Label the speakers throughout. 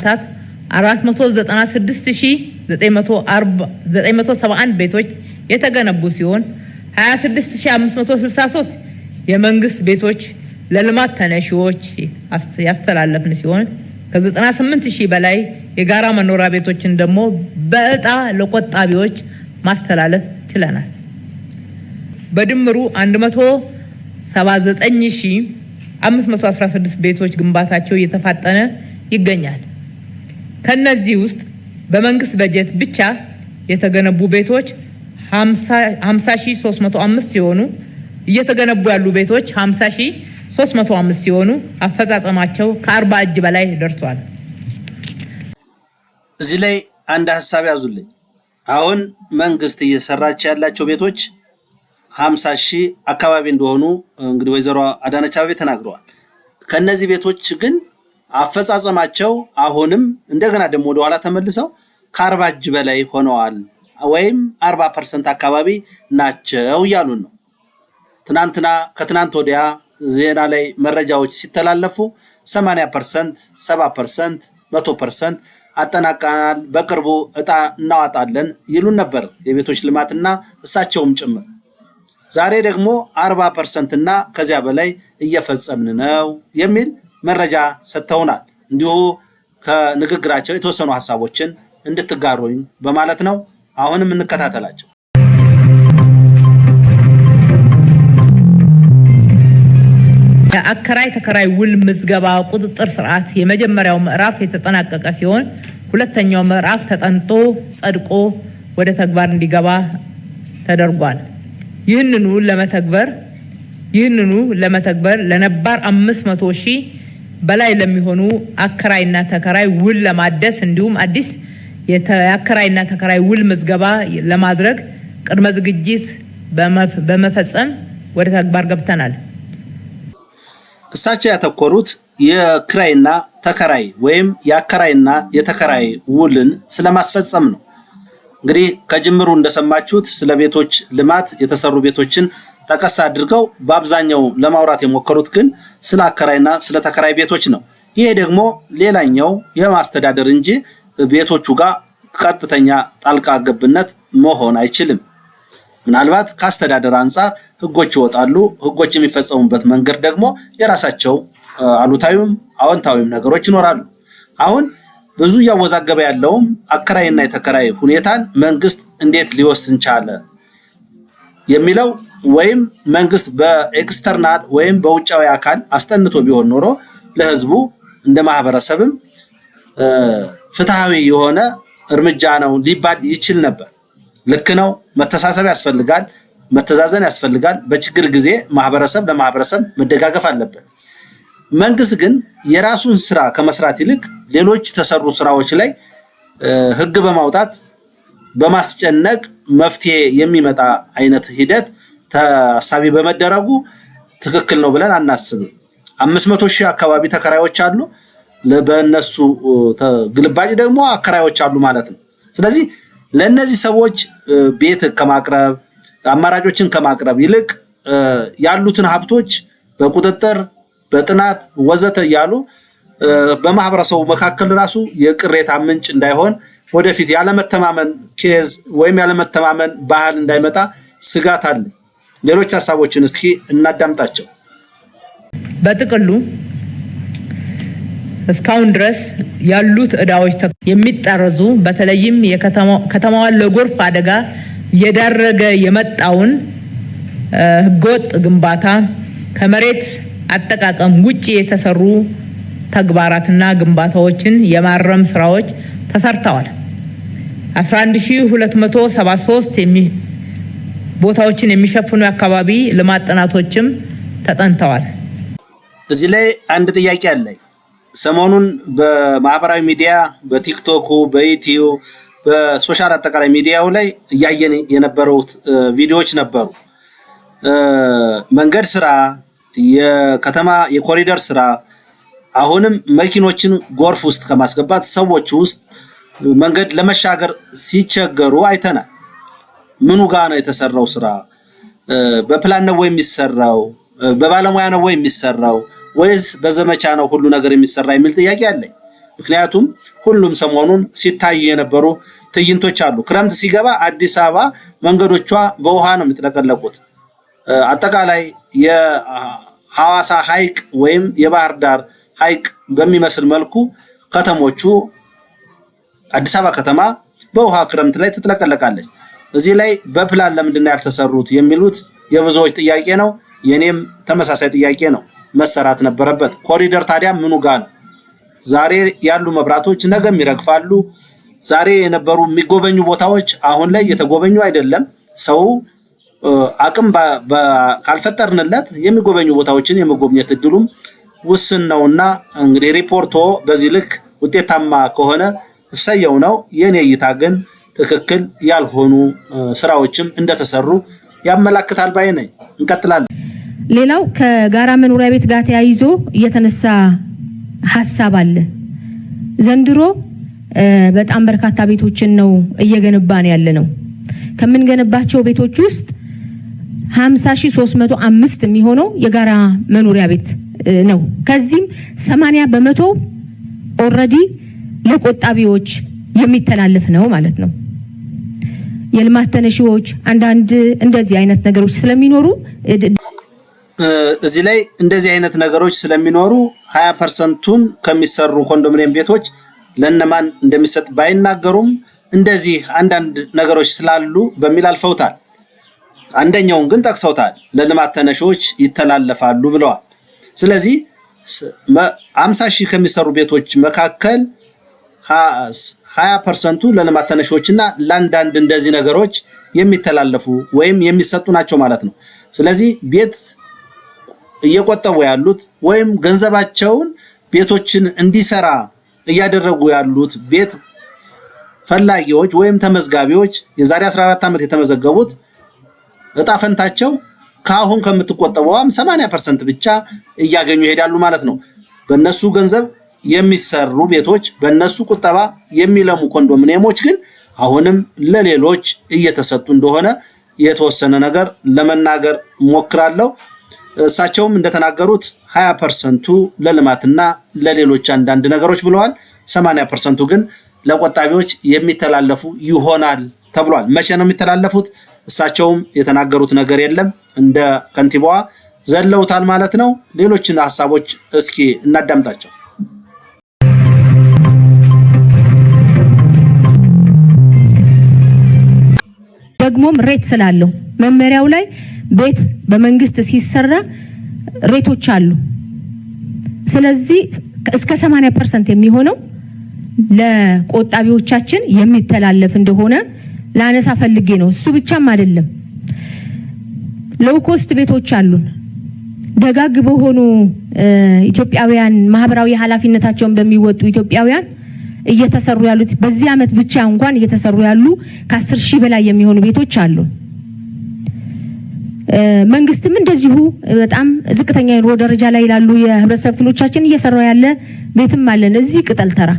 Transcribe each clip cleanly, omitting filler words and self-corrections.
Speaker 1: ዓመታት 496971 ቤቶች የተገነቡ ሲሆን 26563 የመንግስት ቤቶች ለልማት ተነሺዎች ያስተላለፍን ሲሆን ከ98000 በላይ የጋራ መኖሪያ ቤቶችን ደግሞ በእጣ ለቆጣቢዎች ማስተላለፍ ችለናል። በድምሩ 179516 ቤቶች ግንባታቸው እየተፋጠነ ይገኛል። ከነዚህ ውስጥ በመንግስት በጀት ብቻ የተገነቡ ቤቶች 50305 ሲሆኑ እየተገነቡ ያሉ ቤቶች 50305 ሲሆኑ አፈጻጸማቸው ከ40 እጅ በላይ ደርሷል።
Speaker 2: እዚህ ላይ አንድ ሐሳብ ያዙልኝ። አሁን መንግስት እየሰራች ያላቸው ቤቶች 50000 አካባቢ እንደሆኑ እንግዲህ ወይዘሮ አዳነች አቤቤ ተናግረዋል። ከነዚህ ቤቶች ግን አፈጻጸማቸው አሁንም እንደገና ደግሞ ወደ ኋላ ተመልሰው ከ40 እጅ በላይ ሆነዋል ወይም 40% አካባቢ ናቸው እያሉን ነው። ትናንትና ከትናንት ወዲያ ዜና ላይ መረጃዎች ሲተላለፉ 80%፣ 70%፣ 100% አጠናቀናል፣ በቅርቡ እጣ እናዋጣለን ይሉን ነበር የቤቶች ልማትና እሳቸውም ጭምር። ዛሬ ደግሞ 40% እና ከዚያ በላይ እየፈጸምን ነው የሚል መረጃ ሰጥተውናል። እንዲሁ ከንግግራቸው የተወሰኑ ሐሳቦችን እንድትጋሩኝ በማለት ነው። አሁንም እንከታተላቸው።
Speaker 1: የአከራይ ተከራይ ውል ምዝገባ ቁጥጥር ስርዓት የመጀመሪያው ምዕራፍ የተጠናቀቀ ሲሆን ሁለተኛው ምዕራፍ ተጠንቶ ጸድቆ ወደ ተግባር እንዲገባ ተደርጓል። ይህንኑ ለመተግበር ለነባር 500,000 በላይ ለሚሆኑ አከራይና ተከራይ ውል ለማደስ እንዲሁም አዲስ የአከራይና ተከራይ ውል ምዝገባ ለማድረግ ቅድመ ዝግጅት በመፈጸም ወደ ተግባር ገብተናል።
Speaker 2: እሳቸው ያተኮሩት የክራይና ተከራይ ወይም የአከራይና የተከራይ ውልን ስለማስፈጸም ነው። እንግዲህ ከጅምሩ እንደሰማችሁት ስለ ቤቶች ልማት የተሰሩ ቤቶችን ጠቀስ አድርገው በአብዛኛው ለማውራት የሞከሩት ግን ስለ አከራይና ስለ ተከራይ ቤቶች ነው። ይሄ ደግሞ ሌላኛው የማስተዳደር እንጂ ቤቶቹ ጋር ቀጥተኛ ጣልቃ ገብነት መሆን አይችልም። ምናልባት ከአስተዳደር አንፃር ህጎች ይወጣሉ። ህጎች የሚፈጸሙበት መንገድ ደግሞ የራሳቸው አሉታዊም አዎንታዊም ነገሮች ይኖራሉ። አሁን ብዙ ያወዛገበ ያለውም አከራይና የተከራይ ሁኔታን መንግስት እንዴት ሊወስን ቻለ የሚለው ወይም መንግስት በኤክስተርናል ወይም በውጫዊ አካል አስጠንቶ ቢሆን ኖሮ ለህዝቡ እንደ ማህበረሰብም ፍትሃዊ የሆነ እርምጃ ነው ሊባል ይችል ነበር። ልክ ነው። መተሳሰብ ያስፈልጋል፣ መተዛዘን ያስፈልጋል። በችግር ጊዜ ማህበረሰብ ለማህበረሰብ መደጋገፍ አለበት። መንግስት ግን የራሱን ስራ ከመስራት ይልቅ ሌሎች ተሰሩ ስራዎች ላይ ህግ በማውጣት በማስጨነቅ መፍትሄ የሚመጣ አይነት ሂደት ታሳቢ በመደረጉ ትክክል ነው ብለን አናስብም። 500,000 አካባቢ ተከራዮች አሉ፣ በእነሱ ግልባጭ ደግሞ አከራዮች አሉ ማለት ነው። ስለዚህ ለነዚህ ሰዎች ቤት ከማቅረብ አማራጮችን ከማቅረብ ይልቅ ያሉትን ሀብቶች በቁጥጥር በጥናት ወዘተ ያሉ በማህበረሰቡ መካከል ራሱ የቅሬታ ምንጭ እንዳይሆን ወደፊት ያለመተማመን ኬዝ ወይም ያለመተማመን ባህል እንዳይመጣ ስጋት አለ። ሌሎች ሐሳቦችን እስኪ እናዳምጣቸው።
Speaker 1: በጥቅሉ እስካሁን ድረስ ያሉት እዳዎች የሚጣረዙ በተለይም ከተማዋን ለጎርፍ አደጋ የዳረገ የመጣውን ህገወጥ ግንባታ ከመሬት አጠቃቀም ውጪ የተሰሩ ተግባራትና ግንባታዎችን የማረም ስራዎች ተሰርተዋል። 11273 ቦታዎችን የሚሸፍኑ አካባቢ ልማት ጥናቶችም ተጠንተዋል።
Speaker 2: እዚህ ላይ አንድ ጥያቄ አለ። ሰሞኑን በማህበራዊ ሚዲያ በቲክቶክ በዩቲዩብ በሶሻል አጠቃላይ ሚዲያው ላይ ያየን የነበሩት ቪዲዮዎች ነበሩ። መንገድ ስራ፣ የከተማ የኮሪደር ስራ አሁንም መኪኖችን ጎርፍ ውስጥ ከማስገባት ሰዎች ውስጥ መንገድ ለመሻገር ሲቸገሩ አይተናል። ምኑ ጋር ነው የተሰራው ስራ? በፕላን ነው ወይ የሚሰራው? በባለሙያ ነው ወይ የሚሰራው? ወይስ በዘመቻ ነው ሁሉ ነገር የሚሰራ የሚል ጥያቄ አለኝ። ምክንያቱም ሁሉም ሰሞኑን ሲታዩ የነበሩ ትዕይንቶች አሉ። ክረምት ሲገባ አዲስ አበባ መንገዶቿ በውሃ ነው የሚጥለቀለቁት። አጠቃላይ የሐዋሳ ሐይቅ ወይም የባህር ዳር ሐይቅ በሚመስል መልኩ ከተሞቹ አዲስ አበባ ከተማ በውሃ ክረምት ላይ ትጥለቀለቃለች። እዚህ ላይ በፕላን ለምንድን ነው ያልተሰሩት የሚሉት የብዙዎች ጥያቄ ነው። የኔም ተመሳሳይ ጥያቄ ነው። መሰራት ነበረበት። ኮሪደር ታዲያ ምኑ ጋር ነው? ዛሬ ያሉ መብራቶች ነገም ይረግፋሉ። ዛሬ የነበሩ የሚጎበኙ ቦታዎች አሁን ላይ እየተጎበኙ አይደለም። ሰው አቅም ካልፈጠርንለት የሚጎበኙ ቦታዎችን የመጎብኘት እድሉም ውስን ነውና እንግዲህ ሪፖርቶ በዚህ ልክ ውጤታማ ከሆነ እሰየው ነው። የኔ እይታ ግን ትክክል ያልሆኑ ስራዎችም እንደተሰሩ ያመላክታል ባይ ነኝ። እንቀጥላለን።
Speaker 3: ሌላው ከጋራ መኖሪያ ቤት ጋር ተያይዞ እየተነሳ ሐሳብ አለ። ዘንድሮ በጣም በርካታ ቤቶችን ነው እየገነባን ያለ ነው። ከምንገነባቸው ቤቶች ውስጥ 50305 የሚሆነው የጋራ መኖሪያ ቤት ነው። ከዚህም 80% ኦልሬዲ ለቆጣቢዎች የሚተላለፍ ነው ማለት ነው። የልማት ተነሺዎች አንዳንድ እንደዚህ አይነት ነገሮች ስለሚኖሩ
Speaker 2: እዚህ ላይ እንደዚህ አይነት ነገሮች ስለሚኖሩ 20%ቱን ከሚሰሩ ኮንዶሚኒየም ቤቶች ለነማን እንደሚሰጥ ባይናገሩም እንደዚህ አንዳንድ ነገሮች ስላሉ በሚል አልፈውታል። አንደኛውን ግን ጠቅሰውታል። ለልማት ተነሺዎች ይተላለፋሉ ብለዋል። ስለዚህ 50,000 ከሚሰሩ ቤቶች መካከል 20%ቱ ለልማት ተነሺዎችና ለአንዳንድ እንደዚህ ነገሮች የሚተላለፉ ወይም የሚሰጡ ናቸው ማለት ነው። ስለዚህ ቤት እየቆጠቡ ያሉት ወይም ገንዘባቸውን ቤቶችን እንዲሰራ እያደረጉ ያሉት ቤት ፈላጊዎች ወይም ተመዝጋቢዎች የዛሬ 14 ዓመት የተመዘገቡት እጣ ፈንታቸው ካሁን ከምትቆጠበው 80% ብቻ እያገኙ ይሄዳሉ ማለት ነው። በእነሱ ገንዘብ የሚሰሩ ቤቶች፣ በእነሱ ቁጠባ የሚለሙ ኮንዶሚኒየሞች ግን አሁንም ለሌሎች እየተሰጡ እንደሆነ የተወሰነ ነገር ለመናገር ሞክራለሁ። እሳቸውም እንደተናገሩት 20%ቱ ለልማትና ለሌሎች አንዳንድ ነገሮች ብለዋል። 80%ቱ ግን ለቆጣቢዎች የሚተላለፉ ይሆናል ተብሏል። መቼ ነው የሚተላለፉት? እሳቸውም የተናገሩት ነገር የለም። እንደ ከንቲባዋ ዘለውታል ማለት ነው። ሌሎችን ሐሳቦች እስኪ እናዳምጣቸው።
Speaker 3: ደግሞም ሬት ስላለው መመሪያው ላይ ቤት በመንግስት ሲሰራ ሬቶች አሉ። ስለዚህ እስከ 80% የሚሆነው ለቆጣቢዎቻችን የሚተላለፍ እንደሆነ ላነሳ ፈልጌ ነው። እሱ ብቻም አይደለም። ሎው ኮስት ቤቶች አሉን። ደጋግ በሆኑ ኢትዮጵያውያን ማህበራዊ ኃላፊነታቸውን በሚወጡ ኢትዮጵያውያን እየተሰሩ ያሉት በዚህ ዓመት ብቻ እንኳን እየተሰሩ ያሉ ከ10,000 በላይ የሚሆኑ ቤቶች አሉ። መንግስትም እንደዚሁ በጣም ዝቅተኛ የኑሮ ደረጃ ላይ ያሉ የህብረተሰብ ክፍሎቻችን እየሰራ ያለ ቤትም አለን እዚህ ቅጠል ተራ።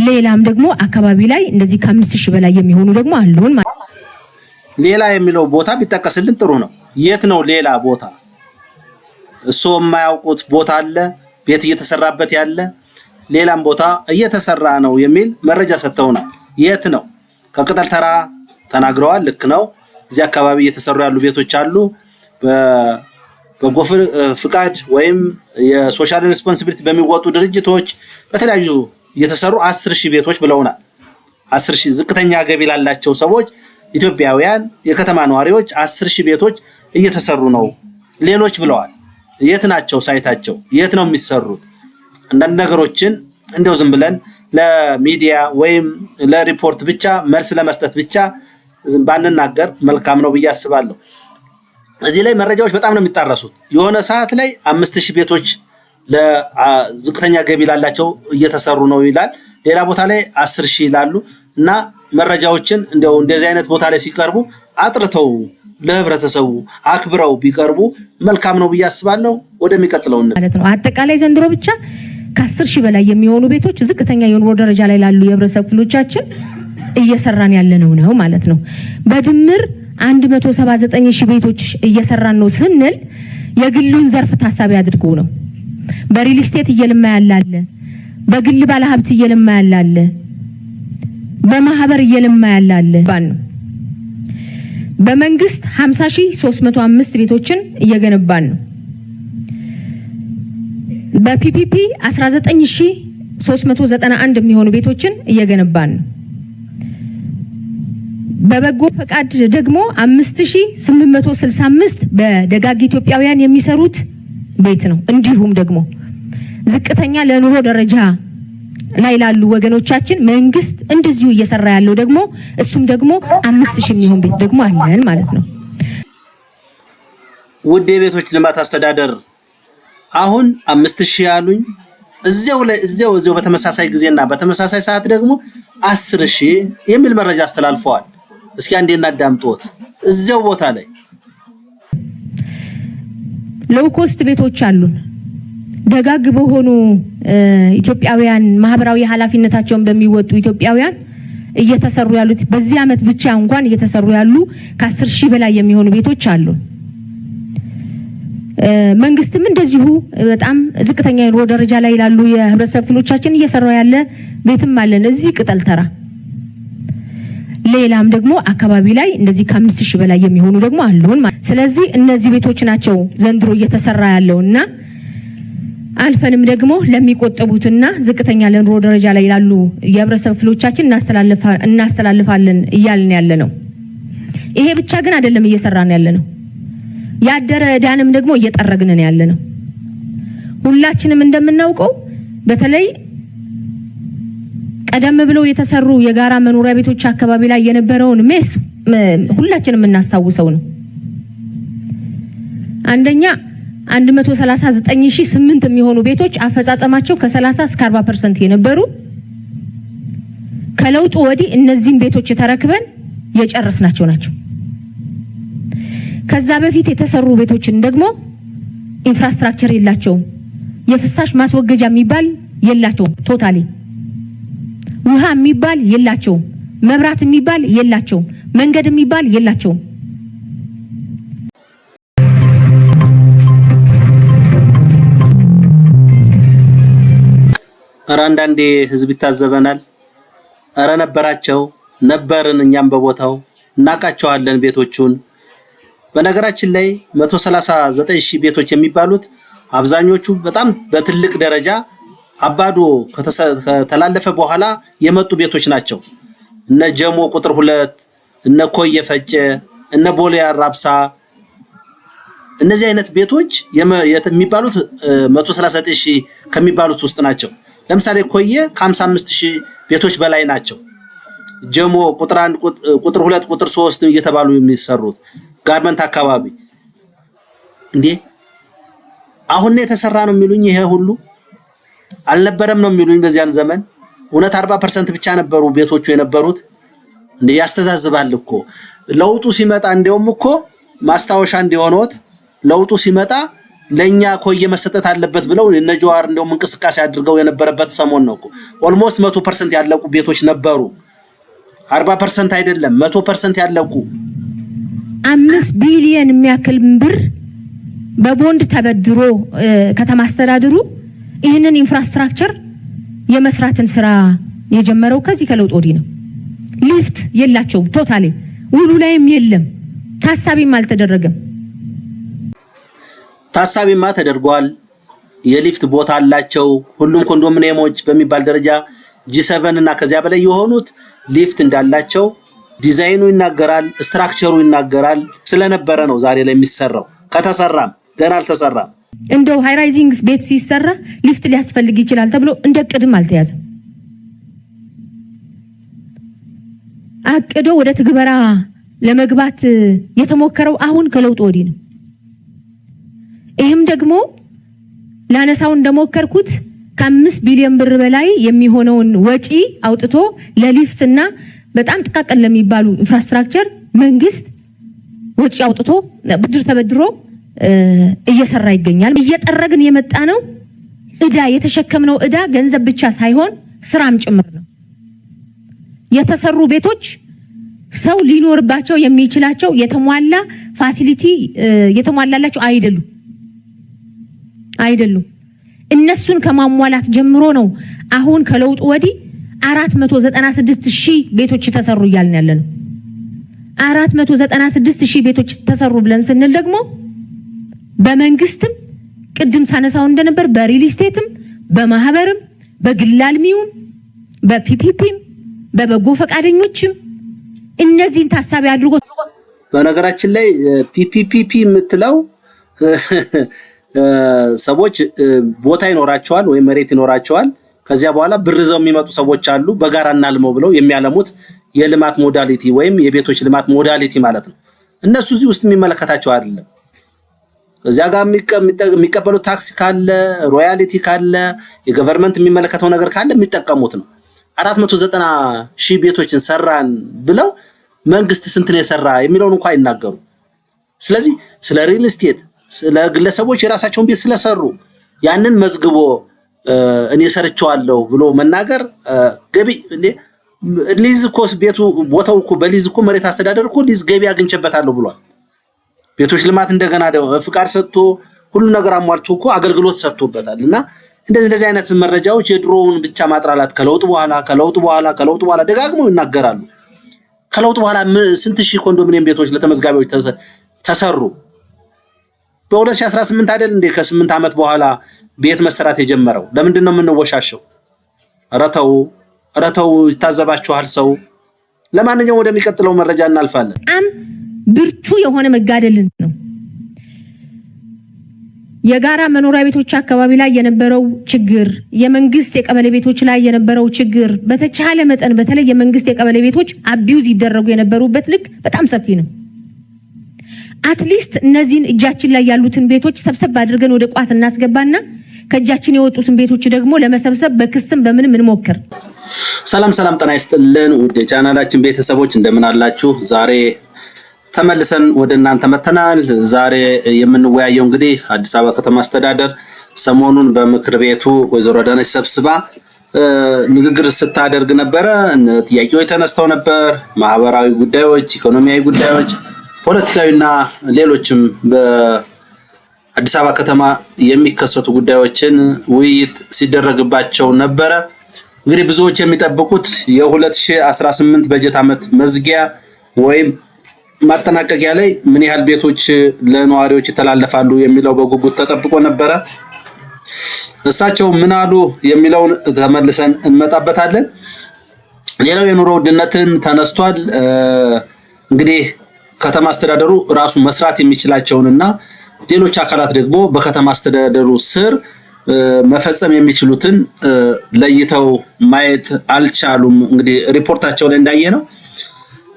Speaker 3: ሌላም ደግሞ አካባቢ ላይ እንደዚህ ከ5,000 በላይ የሚሆኑ ደግሞ አሉን።
Speaker 2: ሌላ የሚለው ቦታ ቢጠቀስልን ጥሩ ነው። የት ነው ሌላ ቦታ? እሱ የማያውቁት ቦታ አለ፣ ቤት እየተሰራበት ያለ ሌላም ቦታ እየተሰራ ነው የሚል መረጃ ሰጥተውናል። የት ነው? ከቅጠል ተራ ተናግረዋል። ልክ ነው። እዚህ አካባቢ እየተሰሩ ያሉ ቤቶች አሉ። በጎ ፍቃድ ወይም የሶሻል ሬስፖንሲቢሊቲ በሚወጡ ድርጅቶች በተለያዩ እየተሰሩ 10,000 ቤቶች ብለውናል። 10,000 ዝቅተኛ ገቢ ላላቸው ሰዎች ኢትዮጵያውያን የከተማ ነዋሪዎች 10,000 ቤቶች እየተሰሩ ነው ሌሎች ብለዋል። የት ናቸው ሳይታቸው? የት ነው የሚሰሩት? አንዳንድ ነገሮችን እንደው ዝም ብለን ለሚዲያ ወይም ለሪፖርት ብቻ መልስ ለመስጠት ብቻ ባንናገር መልካም ነው ብዬ አስባለሁ። እዚህ ላይ መረጃዎች በጣም ነው የሚጣረሱት። የሆነ ሰዓት ላይ 5,000 ቤቶች ለዝቅተኛ ገቢ ላላቸው እየተሰሩ ነው ይላል። ሌላ ቦታ ላይ 10,000 ይላሉ እና መረጃዎችን እንደው እንደዚህ አይነት ቦታ ላይ ሲቀርቡ አጥርተው ለህብረተሰቡ አክብረው ቢቀርቡ መልካም ነው ብዬ አስባለሁ። ወደሚቀጥለው
Speaker 3: ማለት ነው። አጠቃላይ ዘንድሮ ብቻ ከ10,000 በላይ የሚሆኑ ቤቶች ዝቅተኛ የኑሮ ደረጃ ላይ ላሉ የህብረተሰብ ክፍሎቻችን እየሰራን ያለነው ነው ማለት ነው። በድምር 179,000 ቤቶች እየሰራን ነው ስንል የግሉን ዘርፍ ታሳቢ አድርጎ ነው። በሪል ስቴት እየለማ ያላለ፣ በግል ባለሀብት እየለማ ያላለ በማህበር እየለማ ያላለ ባን ነው። በመንግስት 50305 ቤቶችን እየገነባን ነው። በፒፒፒ 19391 የሚሆኑ ቤቶችን እየገነባን ነው። በበጎ ፈቃድ ደግሞ 5865 በደጋግ ኢትዮጵያውያን የሚሰሩት ቤት ነው። እንዲሁም ደግሞ ዝቅተኛ ለኑሮ ደረጃ ላይ ላሉ ወገኖቻችን መንግስት እንደዚሁ እየሰራ ያለው ደግሞ እሱም ደግሞ 5000 የሚሆን ቤት ደግሞ አለን ማለት ነው።
Speaker 2: ውድ የቤቶች ልማት አስተዳደር አሁን 5000 ያሉኝ እዚያው በተመሳሳይ ጊዜና በተመሳሳይ ሰዓት ደግሞ 10000 የሚል መረጃ አስተላልፈዋል። እስኪ አንዴ እናዳምጡት። እዚያው ቦታ ላይ
Speaker 3: ሎው ኮስት ቤቶች አሉን። ደጋግ በሆኑ ኢትዮጵያውያን ማህበራዊ ኃላፊነታቸውን በሚወጡ ኢትዮጵያውያን እየተሰሩ ያሉት በዚህ አመት ብቻ እንኳን እየተሰሩ ያሉ ከ10000 በላይ የሚሆኑ ቤቶች አሉ። መንግስትም እንደዚሁ በጣም ዝቅተኛ የኑሮ ደረጃ ላይ ያሉ የህብረተሰብ ክፍሎቻችን እየሰራ ያለ ቤትም አለን እዚህ ቅጠል ተራ። ሌላም ደግሞ አካባቢ ላይ እንደዚህ ከ5000 በላይ የሚሆኑ ደግሞ አሉን። ስለዚህ እነዚህ ቤቶች ናቸው ዘንድሮ እየተሰራ ያለውና አልፈንም ደግሞ ለሚቆጠቡትና ዝቅተኛ ለኑሮ ደረጃ ላይ ያሉ የህብረተሰብ ክፍሎቻችን እናስተላልፋለን እያልን ያለ ነው። ይሄ ብቻ ግን አይደለም እየሰራን ያለ ነው። ያደረ ዕዳንም ደግሞ እየጠረግን ያለ ነው። ሁላችንም እንደምናውቀው በተለይ ቀደም ብለው የተሰሩ የጋራ መኖሪያ ቤቶች አካባቢ ላይ የነበረውን ሜስ ሁላችንም እናስታውሰው ነው። አንደኛ 139008 የሚሆኑ ቤቶች አፈጻጸማቸው ከ30 እስከ 40% የነበሩ ከለውጡ ወዲህ እነዚህን ቤቶች ተረክበን የጨረስናቸው ናቸው። ከዛ በፊት የተሰሩ ቤቶችን ደግሞ ኢንፍራስትራክቸር የላቸውም። የፍሳሽ ማስወገጃ የሚባል የላቸውም። ቶታሊ ውሃ የሚባል የላቸውም። መብራት የሚባል የላቸውም። መንገድ የሚባል የላቸውም።
Speaker 2: ኧረ አንዳንዴ ህዝብ ይታዘበናል። ኧረ ነበርን እኛም በቦታው እናቃቸዋለን ቤቶቹን። በነገራችን ላይ 139000 ቤቶች የሚባሉት አብዛኞቹ በጣም በትልቅ ደረጃ አባዶ ከተላለፈ በኋላ የመጡ ቤቶች ናቸው። እነ ጀሞ ቁጥር 2 እነ ኮየ ፈጨ እነ ቦሌ አራብሳ እነዚህ አይነት ቤቶች የሚባሉት 139000 ከሚባሉት ውስጥ ናቸው። ለምሳሌ ኮየ ከ55000 ቤቶች በላይ ናቸው። ጀሞ ቁጥር 1 ቁጥር 2 ቁጥር 3 እየተባሉ የሚሰሩት ጋርመንት አካባቢ እንዴ አሁን የተሰራ ነው የሚሉኝ። ይሄ ሁሉ አልነበረም ነው የሚሉኝ። በዚያን ዘመን እውነት 40% ብቻ ነበሩ ቤቶቹ የነበሩት። እንዴ ያስተዛዝባል እኮ ለውጡ ሲመጣ። እንደውም እኮ ማስታወሻ እንዲሆነዎት ለውጡ ሲመጣ ለኛ ኮየ መሰጠት አለበት ብለው እነ ጀዋር እንደውም እንቅስቃሴ አድርገው የነበረበት ሰሞን ነው እኮ። ኦልሞስት 100% ያለቁ ቤቶች ነበሩ። 40% አይደለም 100% ያለቁ
Speaker 3: 5 ቢሊዮን የሚያክል ብር በቦንድ ተበድሮ ከተማ አስተዳደሩ ይህንን ኢንፍራስትራክቸር የመስራትን ስራ የጀመረው ከዚህ ከለውጥ ወዲህ ነው። ሊፍት የላቸውም። ቶታሊ ውሉ ላይም የለም። ታሳቢም አልተደረገም።
Speaker 2: ታሳቢማ ተደርጓል። የሊፍት ቦታ አላቸው። ሁሉም ኮንዶሚኒየሞች በሚባል ደረጃ G7 እና ከዚያ በላይ የሆኑት ሊፍት እንዳላቸው ዲዛይኑ ይናገራል፣ ስትራክቸሩ ይናገራል። ስለነበረ ነው ዛሬ ላይ የሚሰራው። ከተሰራም ገና አልተሰራም።
Speaker 3: እንደው ሃይ ራይዚንግ ቤት ሲሰራ ሊፍት ሊያስፈልግ ይችላል ተብሎ እንደ ቅድም አልተያዘም። አቅዶ ወደ ትግበራ ለመግባት የተሞከረው አሁን ከለውጥ ወዲህ ነው። ይህም ደግሞ ላነሳው እንደሞከርኩት ከ5 ቢሊዮን ብር በላይ የሚሆነውን ወጪ አውጥቶ ለሊፍትና በጣም ጥቃቅን ለሚባሉ ኢንፍራስትራክቸር መንግስት ወጪ አውጥቶ ብድር ተበድሮ እየሰራ ይገኛል። እየጠረግን የመጣ ነው። እዳ የተሸከምነው እዳ ገንዘብ ብቻ ሳይሆን ስራም ጭምር ነው። የተሰሩ ቤቶች ሰው ሊኖርባቸው የሚችላቸው የተሟላ ፋሲሊቲ የተሟላላቸው አይደሉም። እነሱን ከማሟላት ጀምሮ ነው አሁን ከለውጥ ወዲህ 496,000 ቤቶች ተሰሩ ይያልን ያለነው። 496,000 ቤቶች ተሰሩ ብለን ስንል ደግሞ በመንግስትም ቅድም ሳነሳው እንደነበር በሪል ስቴትም በማህበርም በግል አልሚውም በፒፒፒም በበጎ ፈቃደኞችም እነዚህን ታሳቢ አድርጎ
Speaker 2: በነገራችን ላይ ፒፒፒ የምትለው ሰዎች ቦታ ይኖራቸዋል ወይም መሬት ይኖራቸዋል። ከዚያ በኋላ ብር ይዘው የሚመጡ ሰዎች አሉ። በጋራ እናልመው ብለው የሚያለሙት የልማት ሞዳሊቲ ወይም የቤቶች ልማት ሞዳሊቲ ማለት ነው። እነሱ እዚህ ውስጥ የሚመለከታቸው አይደለም። እዚያ ጋር የሚቀበሉት ታክስ ካለ ሮያሊቲ ካለ የገቨርንመንት የሚመለከተው ነገር ካለ የሚጠቀሙት ነው። 490,000 ቤቶችን ሰራን ብለው መንግስት ስንት ነው የሰራ የሚለውን እንኳን አይናገሩ። ስለዚህ ስለ ሪል ስቴት ስለ ግለሰቦች የራሳቸውን ቤት ስለሰሩ ያንን መዝግቦ እኔ ሰርቻለሁ ብሎ መናገር ገቢ እንዴ ሊዝ እኮ ቤቱ ቦታው እኮ በሊዝ እኮ መሬት አስተዳደር እኮ ሊዝ ገቢ አግኝቼበታለሁ ብሏል። ቤቶች ልማት እንደገና ደግሞ ፍቃድ ሰጥቶ ሁሉ ነገር አሟልቶ እኮ አገልግሎት ሰጥቶበታልና እንደዚህ አይነት መረጃዎች የድሮውን ብቻ ማጥራላት ከለውጥ በኋላ ደጋግመው ይናገራሉ። ከለውጥ በኋላ ስንት ሺህ ኮንዶሚኒየም ቤቶች ለተመዝጋቢዎች ተሰሩ። በ2018 አይደል እንዴ ከ8 ዓመት በኋላ ቤት መሰራት የጀመረው? ለምንድን ነው የምንወሻሸው? ረተው ይታዘባችኋል ሰው። ለማንኛውም ወደሚቀጥለው መረጃ እናልፋለን።
Speaker 3: ብርቱ የሆነ መጋደልን ነው። የጋራ መኖሪያ ቤቶች አካባቢ ላይ የነበረው ችግር፣ የመንግስት የቀበሌ ቤቶች ላይ የነበረው ችግር በተቻለ መጠን በተለይ የመንግስት የቀበሌ ቤቶች አቢዩዝ ይደረጉ የነበሩበት ልክ በጣም ሰፊ ነው። አትሊስት እነዚህን እጃችን ላይ ያሉትን ቤቶች ሰብሰብ አድርገን ወደ ቋት እናስገባና ከእጃችን የወጡትን ቤቶች ደግሞ ለመሰብሰብ በክስም በምንም እንሞክር።
Speaker 2: ሰላም ጤና ይስጥልን ውድ የቻናላችን ቤተሰቦች እንደምን አላችሁ? ዛሬ ተመልሰን ወደ እናንተ መተናል። ዛሬ የምንወያየው እንግዲህ አዲስ አበባ ከተማ አስተዳደር ሰሞኑን በምክር ቤቱ ወይዘሮ አዳነች ሰብስባ ንግግር ስታደርግ ነበረ። ጥያቄዎች ተነስተው ነበር። ማህበራዊ ጉዳዮች፣ ኢኮኖሚያዊ ጉዳዮች፣ ፖለቲካዊና ሌሎችም በአዲስ አበባ ከተማ የሚከሰቱ ጉዳዮችን ውይይት ሲደረግባቸው ነበረ። እንግዲህ ብዙዎች የሚጠብቁት የ2018 በጀት ዓመት መዝጊያ ወይም ማጠናቀቂያ ላይ ምን ያህል ቤቶች ለነዋሪዎች ይተላለፋሉ የሚለው በጉጉት ተጠብቆ ነበረ። እሳቸው ምን አሉ የሚለውን ተመልሰን እንመጣበታለን። ሌላው የኑሮ ውድነትን ተነስቷል። እንግዲህ ከተማ አስተዳደሩ ራሱ መስራት የሚችላቸውንና ሌሎች አካላት ደግሞ በከተማ አስተዳደሩ ስር መፈጸም የሚችሉትን ለይተው ማየት አልቻሉም። እንግዲህ ሪፖርታቸው ላይ እንዳየነው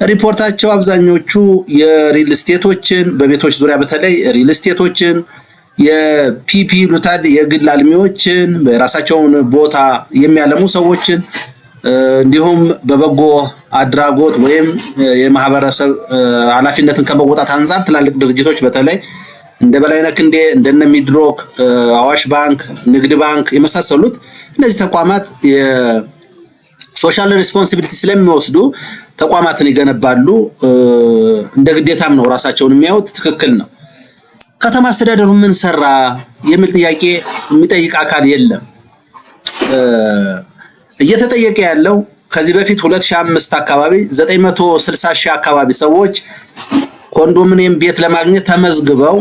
Speaker 2: ሪፖርታቸው አብዛኞቹ የሪል ስቴቶችን በቤቶች ዙሪያ በተለይ ሪል ስቴቶችን የፒፒ ሉታድ የግል አልሚዎችን በራሳቸውን ቦታ የሚያለሙ ሰዎችን እንዲሁም በበጎ አድራጎት ወይም የማህበረሰብ ኃላፊነትን ከመወጣት አንፃር ትላልቅ ድርጅቶች በተለይ እንደ በላይነህ ክንዴ እንደነ ሚድሮክ፣ አዋሽ ባንክ፣ ንግድ ባንክ የመሳሰሉት እነዚህ ተቋማት የሶሻል ሪስፖንሲቢሊቲ ስለሚወስዱ ተቋማትን ይገነባሉ። እንደ ግዴታም ነው ራሳቸውን የሚያዩት። ትክክል ነው። ከተማ አስተዳደሩ ምን ሰራ የሚል ጥያቄ የሚጠይቅ አካል የለም። እየተጠየቀ ያለው ከዚህ በፊት 2005 አካባቢ 960,000 አካባቢ ሰዎች ኮንዶሚኒየም ቤት ለማግኘት ተመዝግበው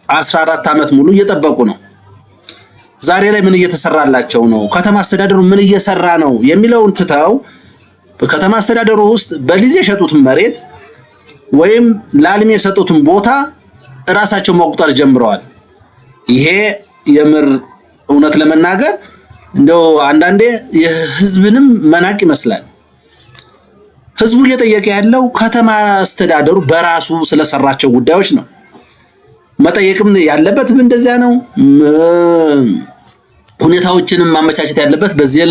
Speaker 2: 14 ዓመት ሙሉ እየጠበቁ ነው። ዛሬ ላይ ምን እየተሰራላቸው ነው? ከተማ አስተዳደሩ ምን እየሰራ ነው የሚለውን ትተው በከተማ አስተዳደሩ ውስጥ በሊዝ የሸጡትን መሬት ወይም ለአልሚ የሰጡትን ቦታ ራሳቸው መቁጠር ጀምረዋል። ይሄ የምር እውነት ለመናገር እንደው አንዳንዴ የህዝብንም መናቅ ይመስላል። ህዝቡ እየጠየቀ ያለው ከተማ አስተዳደሩ በራሱ ስለሰራቸው ጉዳዮች ነው። መጠየቅም ያለበት እንደዚያ ነው። ሁኔታዎችንም ማመቻቸት ያለበት በዚህ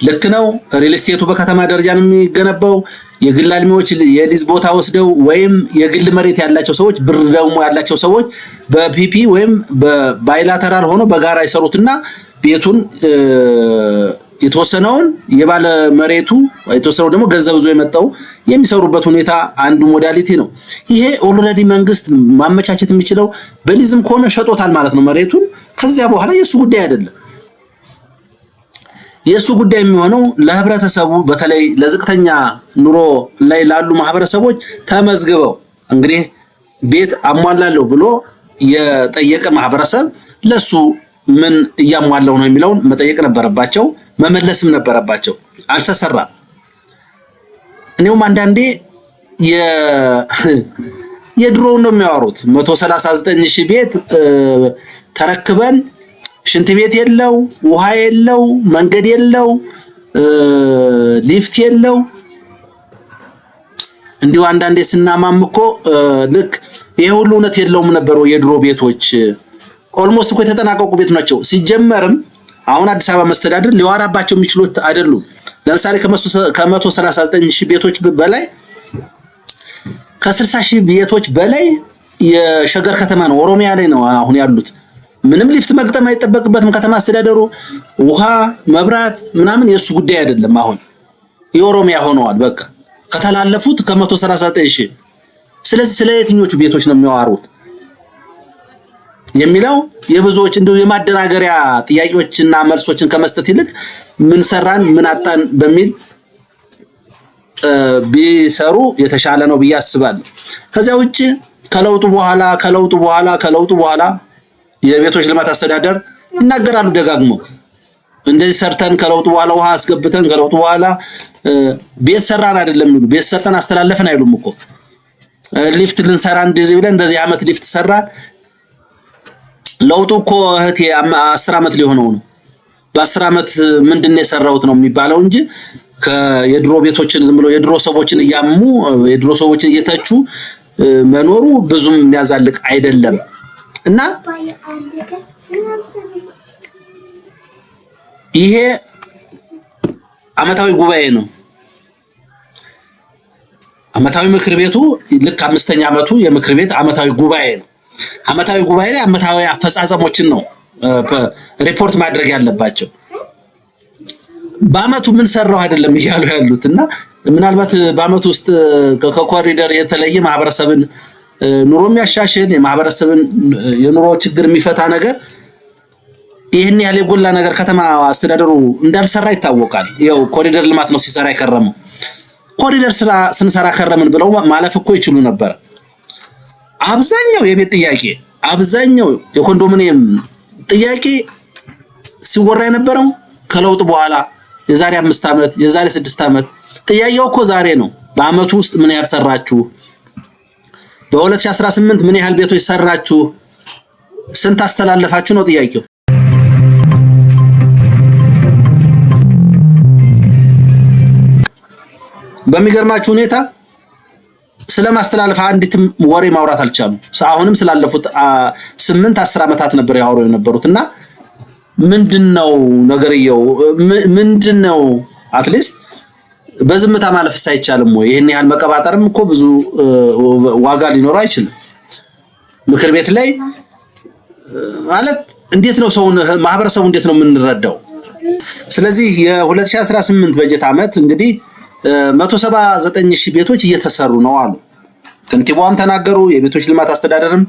Speaker 2: ልክ ነው። ሪል ስቴቱ በከተማ ደረጃ ነው የሚገነባው። የግል አልሚዎች የሊዝ ቦታ ወስደው ወይም የግል መሬት ያላቸው ሰዎች ብር ደግሞ ያላቸው ሰዎች በፒፒ ወይም በባይላተራል ሆኖ በጋራ ይሰሩትና ቤቱን የተወሰነውን የባለ መሬቱ የተወሰነው ደግሞ ገንዘብ ይዞ የመጣው የሚሰሩበት ሁኔታ አንዱ ሞዳሊቲ ነው። ይሄ ኦልሬዲ መንግስት ማመቻቸት የሚችለው በሊዝም ከሆነ ሸጦታል ማለት ነው መሬቱን። ከዚያ በኋላ የሱ ጉዳይ አይደለም። የሱ ጉዳይ የሚሆነው ለህብረተሰቡ በተለይ ለዝቅተኛ ኑሮ ላይ ላሉ ማህበረሰቦች ተመዝግበው እንግዲህ ቤት አሟላለሁ ብሎ የጠየቀ ማህበረሰብ ለሱ ምን እያሟላው ነው የሚለውን መጠየቅ ነበረባቸው፣ መመለስም ነበረባቸው። አልተሰራም። እኔውም አንዳንዴ የድሮው ነው የሚያወሩት 139,000 ቤት ተረክበን ሽንት ቤት የለው፣ ውሃ የለው፣ መንገድ የለው፣ ሊፍት የለው። እንዲሁ አንዳንዴ ስናማም እኮ ልክ ይሄ ሁሉ እውነት የለውም ነበረው። የድሮ ቤቶች ኦልሞስት እኮ የተጠናቀቁ ቤት ናቸው። ሲጀመርም አሁን አዲስ አበባ መስተዳድር ሊዋራባቸው የሚችሉት አይደሉም። ለምሳሌ ከ139,000 ቤቶች በላይ ከ60,000 ቤቶች በላይ የሸገር ከተማ ነው፣ ኦሮሚያ ላይ ነው አሁን ያሉት። ምንም ሊፍት መግጠም አይጠበቅበትም ከተማ አስተዳደሩ። ውሃ መብራት ምናምን የሱ ጉዳይ አይደለም። አሁን የኦሮሚያ ሆነዋል በቃ ከተላለፉት ከ139,000። ስለዚህ ስለ የትኞቹ ቤቶች ነው የሚያዋሩት የሚለው የብዙዎች እንደው የማደናገሪያ ጥያቄዎችና መልሶችን ከመስጠት ይልቅ ምን ሰራን ምን አጣን በሚል ቢሰሩ የተሻለ ነው ብዬ አስባለሁ። ከዚያ ውጪ ከለውጡ በኋላ የቤቶች ልማት አስተዳደር ይናገራሉ ደጋግመው እንደዚህ ሰርተን ከለውጡ በኋላ ውሃ አስገብተን ከለውጡ በኋላ ቤት ሰራን አይደለም የሚሉ ቤት ሰርተን አስተላለፈን አይሉም እኮ። ሊፍት ልንሰራ እንደዚህ ብለን በዚህ አመት ሊፍት ሰራ። ለውጡ እኮ እህቴ 10 አመት ሊሆነው ነው። በ10 አመት ምንድነው የሰራውት ነው የሚባለው እንጂ የድሮ ቤቶችን ዝም ብሎ የድሮ ሰዎችን እያሙ የድሮ ሰዎችን እየተቹ መኖሩ ብዙም የሚያዛልቅ አይደለም። እና ይሄ አመታዊ ጉባኤ ነው። አመታዊ ምክር ቤቱ ልክ 5ኛ አመቱ የምክር ቤት አመታዊ ጉባኤ ነው። አመታዊ ጉባኤ ላይ አመታዊ አፈጻጸሞችን ነው ሪፖርት ማድረግ ያለባቸው። በአመቱ ምን ሰራው አይደለም እያሉ ያሉትና ምናልባት በአመቱ ውስጥ ከኮሪደር የተለየ ማህበረሰብን ኑሮ የሚያሻሽል የማህበረሰብን የኑሮ ችግር የሚፈታ ነገር ይሄን ያለ የጎላ ነገር ከተማ አስተዳደሩ እንዳልሰራ ይታወቃል። ያው ኮሪደር ልማት ነው ሲሰራ የከረመው። ኮሪደር ስራ ስንሰራ ከረምን ብለው ማለፍ እኮ ይችሉ ነበር። አብዛኛው የቤት ጥያቄ አብዛኛው የኮንዶሚኒየም ጥያቄ ሲወራ የነበረው ከለውጥ በኋላ የዛሬ 5 አመት የዛሬ 6 አመት ጥያቄው እኮ ዛሬ ነው። በአመቱ ውስጥ ምን ያህል ሰራችሁ? በ2018 ምን ያህል ቤቶች ሰራችሁ? ስንት አስተላለፋችሁ ነው ጥያቄው። በሚገርማችሁ ሁኔታ ስለማስተላለፍ አንዲት ወሬ ማውራት አልቻሉም። አሁንም ስላለፉት 8-10 አመታት ነበር ያወሩ የነበሩትና ምንድነው ነገርየው? ምንድነው አትሊስት በዝምታ ማለፍ ሳይቻልም ወይ? ይሄን ያህል መቀባጠርም እኮ ብዙ ዋጋ ሊኖረው አይችልም። ምክር ቤት ላይ ማለት እንዴት ነው ሰው ማህበረሰቡ እንዴት ነው የምንረዳው? ስለዚህ የ2018 በጀት አመት እንግዲህ 179,000 ቤቶች እየተሰሩ ነው አሉ። ከንቲባውም ተናገሩ። የቤቶች ልማት አስተዳደርም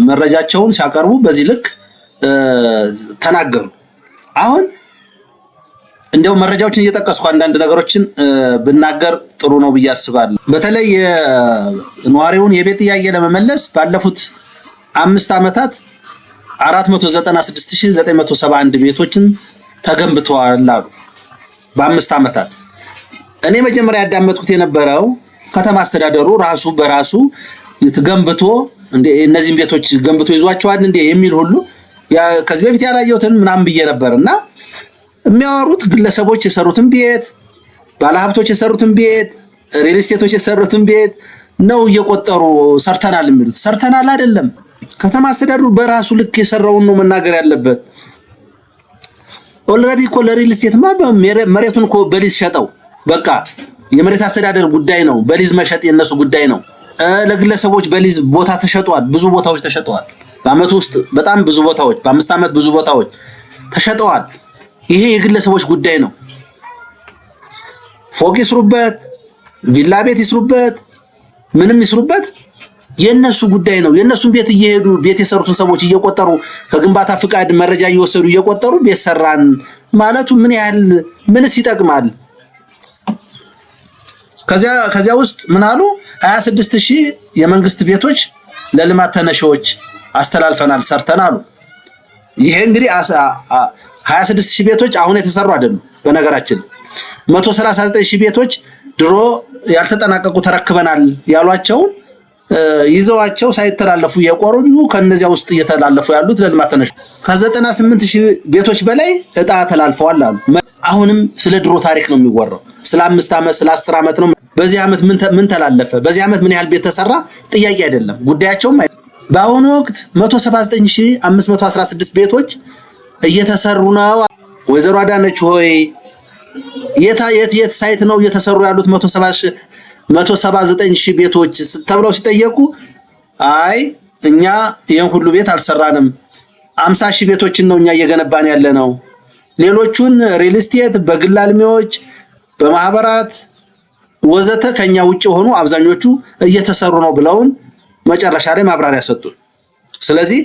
Speaker 2: መረጃቸውን ሲያቀርቡ በዚህ ልክ ተናገሩ። አሁን እንደው መረጃዎችን እየተጠቀስኩ አንዳንድ ነገሮችን ብናገር ጥሩ ነው ብዬ አስባለሁ። በተለይ የነዋሪውን የቤት ጥያቄ ለመመለስ ባለፉት 5 አመታት 496,971 ቤቶችን ተገንብተዋል አሉ። በ5 አመታት እኔ መጀመሪያ ያዳመጥኩት የነበረው ከተማ አስተዳደሩ ራሱ በራሱ ተገንብቶ እነዚህን ቤቶች ገንብቶ ይዟቸዋል እንዴ የሚል ሁሉ ከዚህ በፊት ያላየሁትን ምናምን ብዬ ነበርና የሚያወሩት ግለሰቦች የሰሩትን ቤት፣ ባለሀብቶች የሰሩትን ቤት፣ ሪል ስቴቶች የሰሩትን ቤት ነው እየቆጠሩ ሰርተናል የሚሉት። ሰርተናል አይደለም። ከተማ አስተዳደሩ በራሱ ልክ የሰራውን ነው መናገር ያለበት። ኦልሬዲ እኮ ለሪል ስቴትማ መሬቱን እኮ በሊዝ ሸጠው በቃ የመሬት አስተዳደር ጉዳይ ነው። በሊዝ መሸጥ የነሱ ጉዳይ ነው። ለግለሰቦች በሊዝ ቦታ ተሸጧል። ብዙ ቦታዎች ተሸጠዋል። በአመት ውስጥ በጣም ብዙ ቦታዎች፣ በ5 አመት ብዙ ቦታዎች ተሸጠዋል። ይሄ የግለሰቦች ጉዳይ ነው። ፎቅ ይስሩበት፣ ቪላ ቤት ይስሩበት፣ ምንም ይስሩበት፣ የነሱ ጉዳይ ነው። የነሱን ቤት እየሄዱ ቤት የሰሩትን ሰዎች እየቆጠሩ ከግንባታ ፍቃድ መረጃ እየወሰዱ እየቆጠሩ ቤት ሰራን ማለቱ ምን ያህል ምንስ ይጠቅማል? ከዚያ ውስጥ ምን አሉ? 26000 የመንግስት ቤቶች ለልማት ተነሺዎች አስተላልፈናል ሰርተን አሉ። ይሄ እንግዲህ 26000 ቤቶች አሁን የተሰሩ አይደሉም። በነገራችን 139000 ቤቶች ድሮ ያልተጠናቀቁ ተረክበናል ያሏቸውን ይዘዋቸው ሳይተላለፉ የቆረቡ ከነዚያ ውስጥ እየተላለፉ ያሉት ለልማት ተነሺ ከ98000 ቤቶች በላይ እጣ ተላልፈዋል አሉ። አሁንም ስለ ድሮ ታሪክ ነው የሚወራው። ስለ 5 ዓመት ስለ 10 ዓመት ነው። በዚህ ዓመት ምን ተላለፈ፣ በዚህ ዓመት ምን ያህል ቤት ተሰራ ጥያቄ አይደለም፣ ጉዳያቸውም። በአሁኑ ወቅት 179516 ቤቶች እየተሰሩ ነው። ወይዘሮ አዳነች ሆይ የት ሳይት ነው እየተሰሩ ያሉት 179000 ቤቶች ተብለው ሲጠየቁ አይ እኛ ይሄን ሁሉ ቤት አልሰራንም 50000 ቤቶችን ነው እኛ እየገነባን ያለ ነው። ሌሎቹን ሪል ስቴት በግል አልሚዎች በማህበራት ወዘተ ከኛ ውጪ ሆኑ አብዛኞቹ እየተሰሩ ነው ብለውን መጨረሻ ላይ ማብራሪያ ሰጡን። ስለዚህ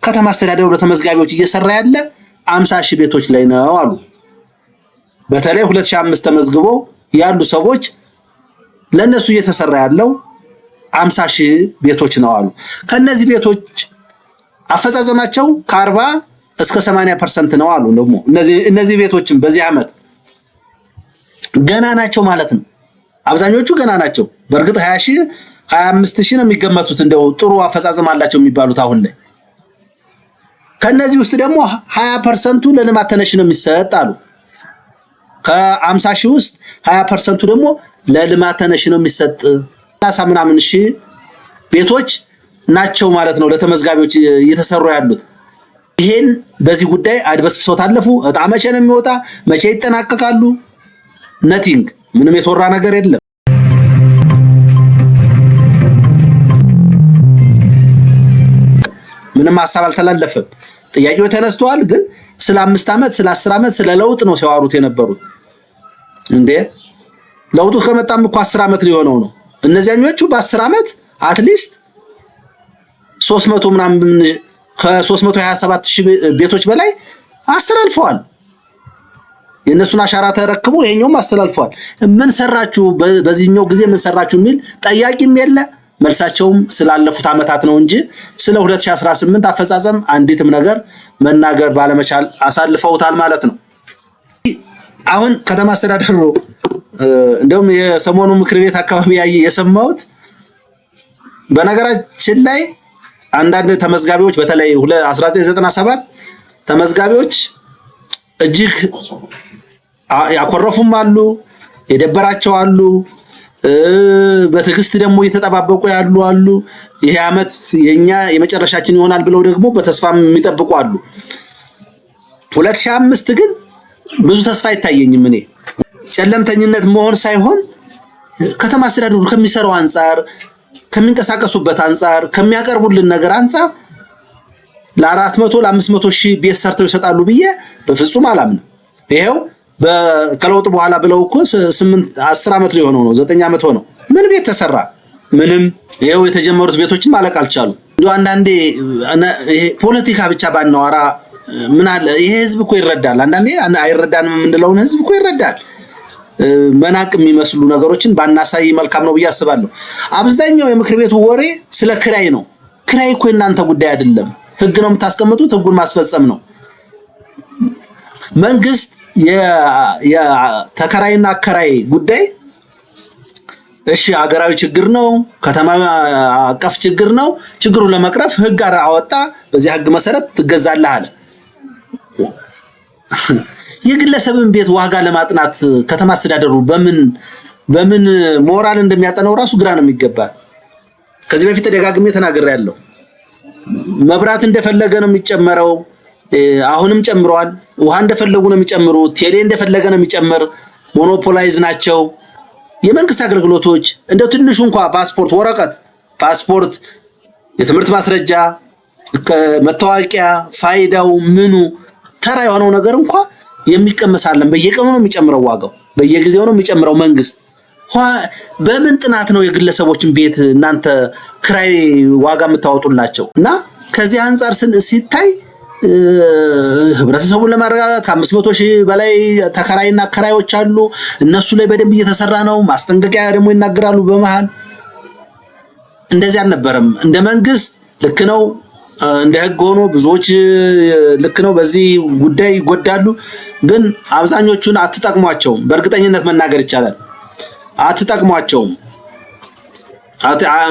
Speaker 2: ከተማ አስተዳደሩ ለተመዝጋቢዎች እየሰራ ያለ 50000 ቤቶች ላይ ነው አሉ። በተለይ 2005 ተመዝግቦ ያሉ ሰዎች ለነሱ እየተሰራ ያለው 50000 ቤቶች ነው አሉ። ከነዚህ ቤቶች አፈጻጸማቸው ከ40 እስከ 80% ነው አሉ። ደግሞ እነዚህ ቤቶችም በዚህ ዓመት ገና ናቸው ማለት ነው። አብዛኞቹ ገና ናቸው። በእርግጥ 20000 25000 ነው የሚገመቱት እንደው ጥሩ አፈጻጸም አላቸው የሚባሉት አሁን ላይ። ከነዚህ ውስጥ ደግሞ 20% ለልማት ተነሺ ነው የሚሰጥ አሉ። ከ50000 ውስጥ 20% ደግሞ ለልማት ተነሺ ነው የሚሰጥ 30 ምናምን ሺህ ቤቶች ናቸው ማለት ነው ለተመዝጋቢዎች እየተሰሩ ያሉት። ይሄን በዚህ ጉዳይ አድበስብሰው ታለፉ። እጣ መቼ ነው የሚወጣ? መቼ ይጠናቀቃሉ? ነቲንግ ምንም የተወራ ነገር የለም። ምንም ሐሳብ አልተላለፈም። ጥያቄው ተነስተዋል፣ ግን ስለ 5 ዓመት ስለ 10 ዓመት ስለ ለውጥ ነው ሲያወሩት የነበሩት። እንዴ ለውጡ ከመጣም እኮ 10 ዓመት ሊሆነው ነው። እነዚያኞቹ በ10 ዓመት አትሊስት 300 ምናምን ከ327000 ቤቶች በላይ አስተላልፈዋል። የነሱን አሻራ ተረክቦ ይሄኛውም አስተላልፈዋል። ምን ሰራችሁ በዚህኛው ጊዜ ምን ሰራችሁ የሚል ጠያቂም የለ። መልሳቸውም ስላለፉት ዓመታት ነው እንጂ ስለ 2018 አፈጻጸም አንዲትም ነገር መናገር ባለመቻል አሳልፈውታል ማለት ነው። አሁን ከተማ አስተዳደሩ እንደውም የሰሞኑ ምክር ቤት አካባቢ የሰማሁት በነገራችን ላይ አንዳንድ ተመዝጋቢዎች በተለይ 1997 ተመዝጋቢዎች እጅግ ያኮረፉም አሉ፣ የደበራቸው አሉ፣ በትዕግስት ደግሞ እየተጠባበቁ ያሉ አሉ። ይሄ ዓመት የኛ የመጨረሻችን ይሆናል ብለው ደግሞ በተስፋም የሚጠብቁ አሉ። 2005 ግን ብዙ ተስፋ አይታየኝም። እኔ ጨለምተኝነት መሆን ሳይሆን ከተማ አስተዳደሩ ከሚሰራው አንፃር ከሚንቀሳቀሱበት አንፃር ከሚያቀርቡልን ነገር አንፃር ለ400 ለ500 ሺህ ቤት ሰርተው ይሰጣሉ ብዬ በፍጹም አላምንም። ይሄው ከለውጥ በኋላ ብለው እኮ 10 ዓመት ሊሆነው ነው፣ 9 ዓመት ሆነው ምን ቤት ተሰራ? ምንም። ይሄው የተጀመሩት ቤቶችም ማለቅ አልቻሉ። እንደው አንዳንዴ ይሄ ፖለቲካ ብቻ ባናወራ ምን አለ? ይሄ ህዝብ እኮ ይረዳል። አንዳንዴ አይረዳንም የምንለውን ህዝብ እኮ ይረዳል። መናቅ የሚመስሉ ነገሮችን ባናሳይ መልካም ነው ብዬ አስባለሁ። አብዛኛው የምክር ቤቱ ወሬ ስለ ክራይ ነው። ክራይ እኮ እናንተ ጉዳይ አይደለም። ህግ ነው የምታስቀምጡት፣ ህጉን ማስፈጸም ነው። መንግስት የተከራይና አከራይ ጉዳይ እሺ ሀገራዊ ችግር ነው፣ ከተማ አቀፍ ችግር ነው። ችግሩን ለመቅረፍ ህግ አወጣ። በዚህ ህግ መሰረት ትገዛለህ አለ። የግለሰብን ቤት ዋጋ ለማጥናት ከተማ አስተዳደሩ በምን ሞራል እንደሚያጠናው ራሱ ግራ ነው የሚገባ። ከዚህ በፊት ተደጋግሜ ተናግሬያለሁ። መብራት እንደፈለገ ነው የሚጨመረው፣ አሁንም ጨምሯል። ውሃ እንደፈለጉ ነው የሚጨምሩት፣ ቴሌ እንደፈለገ ነው የሚጨምር። ሞኖፖላይዝ ናቸው የመንግስት አገልግሎቶች። እንደው ትንሹ እንኳን ፓስፖርት ወረቀት፣ ፓስፖርት፣ የትምህርት ማስረጃ፣ መታወቂያ፣ ፋይዳው ምኑ ተራ የሆነው ነገር እንኳን የሚቀመሳለን። በየቀኑ ነው የሚጨምረው ዋጋው፣ በየጊዜው ነው የሚጨምረው መንግስት። በምን ጥናት ነው የግለሰቦችን ቤት እናንተ ክራይ ዋጋ የምታወጡላቸው? እና ከዚህ አንፃር ሲታይ ህብረተሰቡን ለማረጋጋት ከ500,000 በላይ ተከራይና አከራዮች አሉ። እነሱ ላይ በደንብ እየተሰራ ነው። ማስጠንቀቂያ ደግሞ ይናገራሉ በመሃል። እንደዚህ አልነበረም። እንደ መንግስት ልክ ነው፣ እንደ ህግ ሆኖ ብዙዎች ልክ ነው በዚህ ጉዳይ ይጎዳሉ። ግን አብዛኞቹን አትጠቅሟቸውም። በእርግጠኝነት መናገር ይቻላል አትጠቅሟቸውም።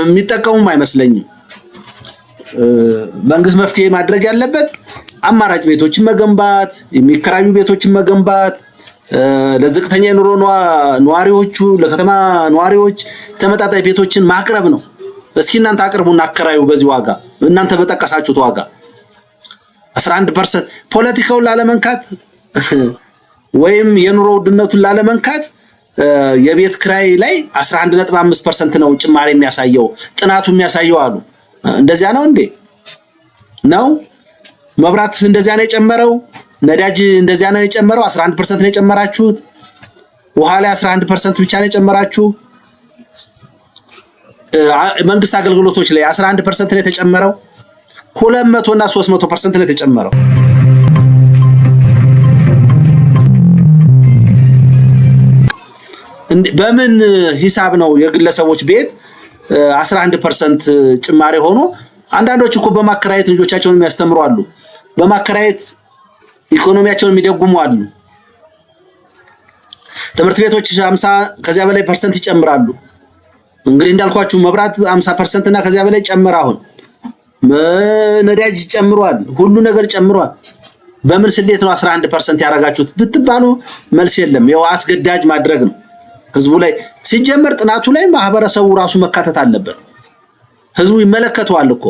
Speaker 2: የሚጠቀሙም አይመስለኝም። መንግስት መፍትሄ ማድረግ ያለበት አማራጭ ቤቶችን መገንባት፣ የሚከራዩ ቤቶችን መገንባት፣ ለዝቅተኛ የኑሮ ነዋሪዎቹ ለከተማ ነዋሪዎች ተመጣጣኝ ቤቶችን ማቅረብ ነው። እስኪ እናንተ አቅርቡና አከራዩ በዚህ ዋጋ እናንተ በጠቀሳችሁት ዋጋ 11% ፖለቲካውን ላለመንካት ወይም የኑሮ ውድነቱን ላለመንካት የቤት ክራይ ላይ 11.5% ነው ጭማሪ የሚያሳየው ጥናቱ የሚያሳየው አሉ። እንደዚያ ነው እንዴ? ነው መብራት እንደዚያ ነው የጨመረው? ነዳጅ እንደዚያ ነው የጨመረው? 11% ነው የጨመራችሁት? ውሃ ላይ 11% ብቻ ነው የጨመራችሁ? መንግስት አገልግሎቶች ላይ 11% ነው የተጨመረው? 200 እና 300% ነው የተጨመረው። በምን ሂሳብ ነው የግለሰቦች ቤት 11% ጭማሪ ሆኖ? አንዳንዶች እኮ በማከራየት ልጆቻቸውን የሚያስተምሩ አሉ። በማከራየት ኢኮኖሚያቸውን የሚደጉሙ አሉ። ትምህርት ቤቶች 50 ከዚያ በላይ ፐርሰንት ይጨምራሉ። እንግዲህ እንዳልኳችሁ መብራት 50% እና ከዚያ በላይ ጨምራ፣ አሁን ነዳጅ ጨምሯል፣ ሁሉ ነገር ጨምሯል። በምን ስሌት ነው 11% ያደረጋችሁት ብትባሉ መልስ የለም። ያው አስገዳጅ ማድረግ ነው ህዝቡ ላይ። ሲጀመር ጥናቱ ላይ ማህበረሰቡ ራሱ መካተት አለበት። ህዝቡ ይመለከተዋል እኮ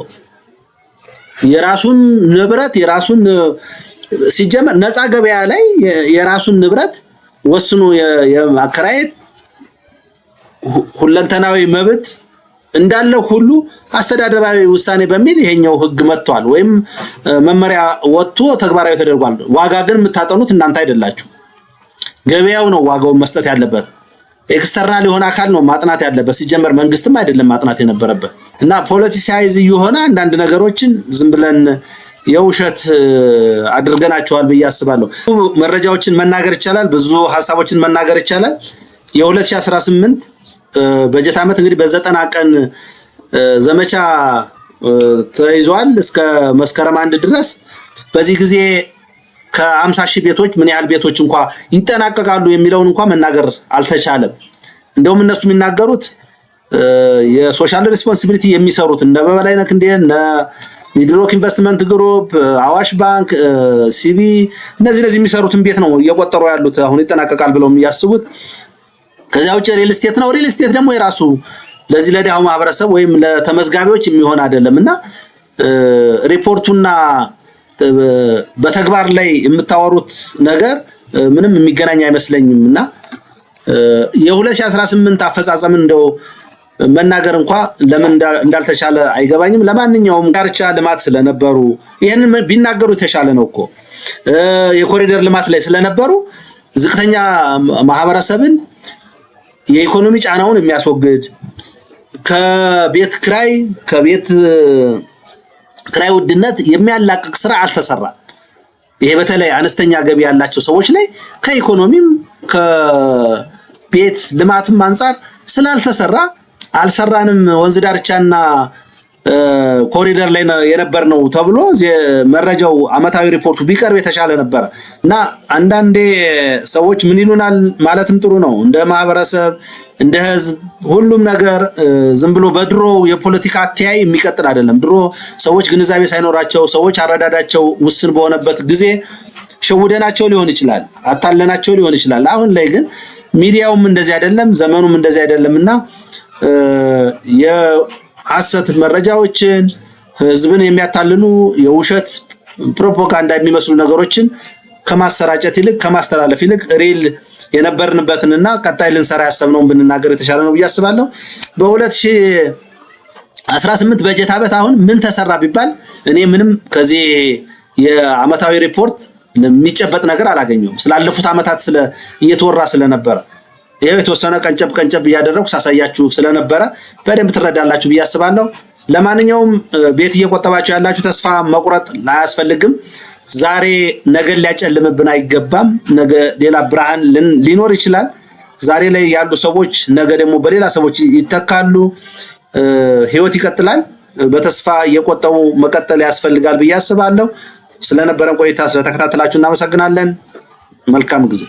Speaker 2: የራሱን ንብረት የራሱን ሲጀመር ነፃ ገበያ ላይ የራሱን ንብረት ወስኖ የማከራየት ሁለንተናዊ መብት እንዳለው ሁሉ አስተዳደራዊ ውሳኔ በሚል ይሄኛው ህግ መጥቷል፣ ወይም መመሪያ ወጥቶ ተግባራዊ ተደርጓል። ዋጋ ግን የምታጠኑት እናንተ አይደላችሁ። ገበያው ነው ዋጋውን መስጠት ያለበት። ኤክስተርናል የሆነ አካል ነው ማጥናት ያለበት። ሲጀመር መንግስትም አይደለም ማጥናት የነበረበት። እና ፖለቲሳይዝ የሆነ አንዳንድ ነገሮችን ዝም ብለን የውሸት አድርገናቸዋል ብዬ አስባለሁ። መረጃዎችን መናገር ይቻላል፣ ብዙ ሀሳቦችን መናገር ይቻላል። የ2018 በጀት ዓመት እንግዲህ በ90 ቀን ዘመቻ ተይዟል እስከ መስከረም 1 ድረስ። በዚህ ጊዜ ከ50,000 ቤቶች ምን ያህል ቤቶች እንኳን ይጠናቀቃሉ የሚለውን እንኳን መናገር አልተቻለም። እንደውም እነሱ የሚናገሩት የሶሻል ሪስፖንሲቢሊቲ የሚሰሩት እነ በበላይነህ እንደ ሚድሮክ ኢንቨስትመንት ግሩፕ፣ አዋሽ ባንክ፣ ሲቢ እነዚህ የሚሰሩትን ቤት ነው እየቆጠሩ ያሉት አሁን ይጠናቀቃል ብለው የሚያስቡት። ከዚያ ውጭ ሪል ስቴት ነው። ሪል ስቴት ደግሞ የራሱ ለዚህ ለዳው ማህበረሰብ ወይም ለተመዝጋቢዎች የሚሆን አይደለምና ሪፖርቱና በተግባር ላይ የምታወሩት ነገር ምንም የሚገናኝ አይመስለኝምና የ2018 አፈጻጸምን እንደው መናገር እንኳን ለምን እንዳልተቻለ አይገባኝም። ለማንኛውም ዳርቻ ልማት ስለነበሩ ይሄንን ቢናገሩ የተሻለ ነው እኮ። የኮሪደር ልማት ላይ ስለነበሩ ዝቅተኛ ማህበረሰብን የኢኮኖሚ ጫናውን የሚያስወግድ ከቤት ክራይ ውድነት የሚያላቅቅ ስራ አልተሰራ። ይሄ በተለይ አነስተኛ ገቢ ያላቸው ሰዎች ላይ ከኢኮኖሚም ከቤት ልማትም አንፃር ስላልተሰራ አልሰራንም፣ ወንዝ ዳርቻና ኮሪደር ላይ የነበር ነው ተብሎ መረጃው አመታዊ ሪፖርቱ ቢቀርብ የተሻለ ነበር። እና አንዳንዴ ሰዎች ምን ይሉናል ማለትም ጥሩ ነው። እንደ ማህበረሰብ እንደ ህዝብ ሁሉም ነገር ዝም ብሎ በድሮ የፖለቲካ አተያይ የሚቀጥል አይደለም። ድሮ ሰዎች ግንዛቤ ሳይኖራቸው ሰዎች አረዳዳቸው ውስን በሆነበት ጊዜ ሸውደናቸው ሊሆን ይችላል፣ አታለናቸው ሊሆን ይችላል። አሁን ላይ ግን ሚዲያውም እንደዚህ አይደለም፣ ዘመኑም እንደዚህ አይደለምና የሐሰት መረጃዎችን ህዝብን የሚያታልሉ የውሸት ፕሮፓጋንዳ የሚመስሉ ነገሮችን ከማሰራጨት ይልቅ ከማስተላለፍ ይልቅ ሪል የነበርንበትንና ቀጣይ ልንሰራ ያሰብነውን ብንናገር የተሻለ ነው ብዬ አስባለሁ። በ2018 በጀት ዓመት አሁን ምን ተሰራ ቢባል እኔ ምንም ከዚህ የአመታዊ ሪፖርት የሚጨበጥ ነገር አላገኘሁም። ስላለፉት ዓመታት እየተወራ ስለነበረ ይሄ የተወሰነ ቀንጨብ እያደረኩ ሳሳያችሁ ስለነበረ በደንብ ትረዳላችሁ ብዬ አስባለሁ። ለማንኛውም ቤት እየቆጠባችሁ ያላችሁ ተስፋ መቁረጥ አያስፈልግም። ዛሬ ነገ ሊያጨልምብን አይገባም። ነገ ሌላ ብርሃን ሊኖር ይችላል። ዛሬ ላይ ያሉ ሰዎች ነገ ደግሞ በሌላ ሰዎች ይተካሉ። ህይወት ይቀጥላል። በተስፋ እየቆጠቡ መቀጠል ያስፈልጋል ብዬ አስባለሁ። ስለነበረን ቆይታ ስለተከታተላችሁ እናመሰግናለን። መልካም ጊዜ